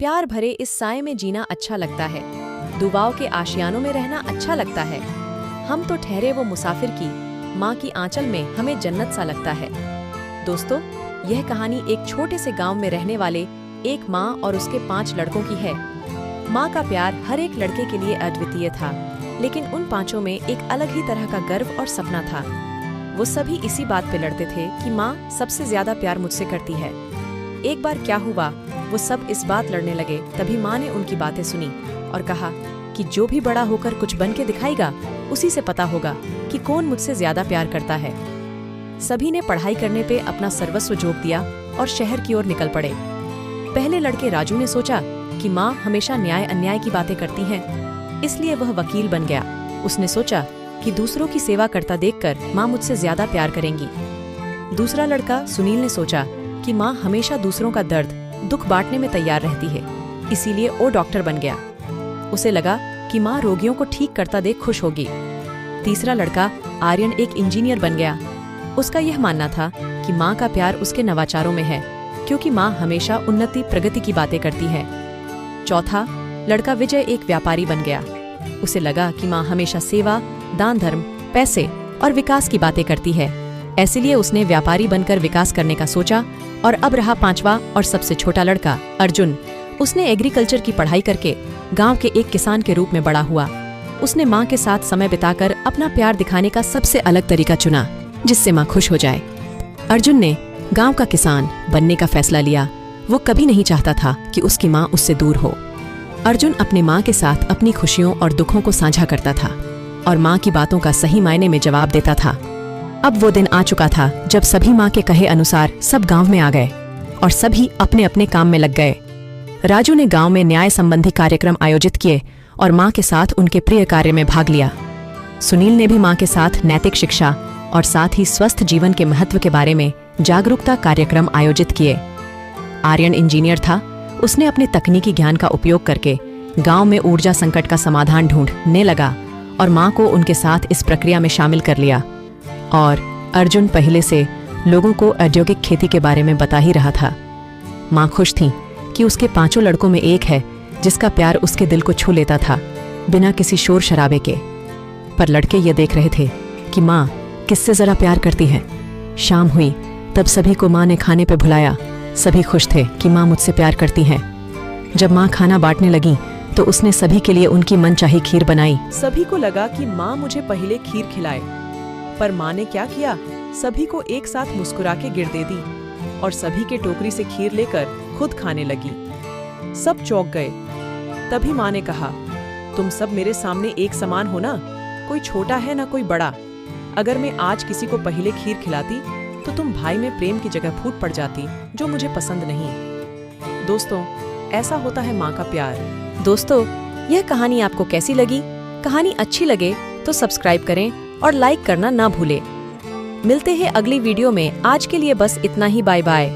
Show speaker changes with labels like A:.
A: प्यार भरे इस साए में जीना अच्छा लगता है। दुआओं के आशियानों में रहना अच्छा लगता है। हम तो ठहरे वो मुसाफिर की, माँ की आंचल में हमें जन्नत सा लगता है। दोस्तों, यह कहानी एक छोटे से गांव में रहने वाले एक माँ और उसके 5 लड़कों की है। माँ का प्यार हर एक लड़के के लिए अद्वितीय था, लेकिन उन 5 में एक अलग ही तरह का गर्व और सपना था। वो सभी इसी बात पे लड़ते थे कि माँ सबसे ज्यादा प्यार मुझसे करती है। एक बार क्या हुआ, वो सब इस बात लड़ने लगे। तभी माँ ने उनकी बातें सुनी और कहा कि जो भी बड़ा होकर कुछ बन के दिखाएगा, उसी से पता होगा कि कौन मुझसे ज्यादा प्यार करता है। सभी ने पढ़ाई करने पे अपना सर्वस्व झोंक दिया और शहर की ओर निकल पड़े। पहले लड़के राजू ने सोचा कि माँ हमेशा न्याय अन्याय की बातें करती हैं, इसलिए वह वकील बन गया। उसने सोचा कि दूसरों की सेवा करता देखकर माँ मुझसे ज्यादा प्यार करेंगी। दूसरा लड़का सुनील ने सोचा कि माँ हमेशा दूसरों का दर्द दुख बांटने में तैयार रहती है, इसीलिए वो डॉक्टर बन गया। उसे लगा कि माँ रोगियों को ठीक करता देख खुश होगी। तीसरा लड़का आर्यन एक इंजीनियर बन गया। उसका यह मानना था कि माँ का प्यार उसके नवाचारों में है, क्योंकि माँ हमेशा उन्नति प्रगति की बातें करती है। चौथा लड़का विजय एक व्यापारी बन गया। उसे लगा कि माँ हमेशा सेवा, दान धर्म, पैसे और विकास की बातें करती है, इसलिए उसने व्यापारी बनकर विकास करने का सोचा। और अब रहा 5वां और सबसे छोटा लड़का अर्जुन। उसने एग्रीकल्चर की पढ़ाई करके गांव के एक किसान के रूप में बड़ा हुआ। उसने माँ के साथ समय बिताकर अपना प्यार दिखाने का सबसे अलग तरीका चुना, जिससे माँ खुश हो जाए। अर्जुन ने गांव का किसान बनने का फैसला लिया। वो कभी नहीं चाहता था कि उसकी माँ उससे दूर हो। अर्जुन अपने माँ के साथ अपनी खुशियों और दुखों को साझा करता था और माँ की बातों का सही मायने में जवाब देता था। अब वो दिन आ चुका था जब सभी माँ के कहे अनुसार सब गांव में आ गए और सभी अपने अपने काम में लग गए। राजू ने गांव में न्याय संबंधी कार्यक्रम आयोजित किए और माँ के साथ उनके प्रिय कार्य में भाग लिया। सुनील ने भी माँ के साथ नैतिक शिक्षा और साथ ही स्वस्थ जीवन के महत्व के बारे में जागरूकता कार्यक्रम आयोजित किए। आर्यन इंजीनियर था। उसने अपने तकनीकी ज्ञान का उपयोग करके गांव में ऊर्जा संकट का समाधान ढूंढने लगा और माँ को उनके साथ इस प्रक्रिया में शामिल कर लिया। और अर्जुन पहले से लोगों को औद्योगिक खेती के बारे में बता ही रहा था। माँ खुश थी कि उसके 5 लड़कों में एक है जिसका प्यार उसके दिल को छू लेता था, बिना किसी शोर शराबे के। पर लड़के ये देख रहे थे कि माँ किससे जरा प्यार करती है। शाम हुई तब सभी को माँ ने खाने पे बुलाया। सभी खुश थे कि माँ मुझसे प्यार करती हैं। जब माँ खाना बांटने लगी तो उसने सभी के लिए उनकी मनचाही खीर बनाई। सभी को लगा कि माँ मुझे पहले खीर खिलाए, पर माँ ने क्या किया, सभी को एक साथ मुस्कुरा के गिर दे दी और सभी के टोकरी से खीर लेकर खुद खाने लगी। सब चौंक गए। तभी माँ ने कहा, तुम सब मेरे सामने एक समान हो ना, कोई छोटा है ना कोई बड़ा। अगर मैं आज किसी को पहले खीर खिलाती तो तुम भाई में प्रेम की जगह फूट पड़ जाती, जो मुझे पसंद नहीं। दोस्तों, ऐसा होता है माँ का प्यार। दोस्तों, यह कहानी आपको कैसी लगी? कहानी अच्छी लगे तो सब्सक्राइब करें और लाइक करना ना भूलें। मिलते हैं अगली वीडियो में। आज के लिए बस इतना ही। Bye bye.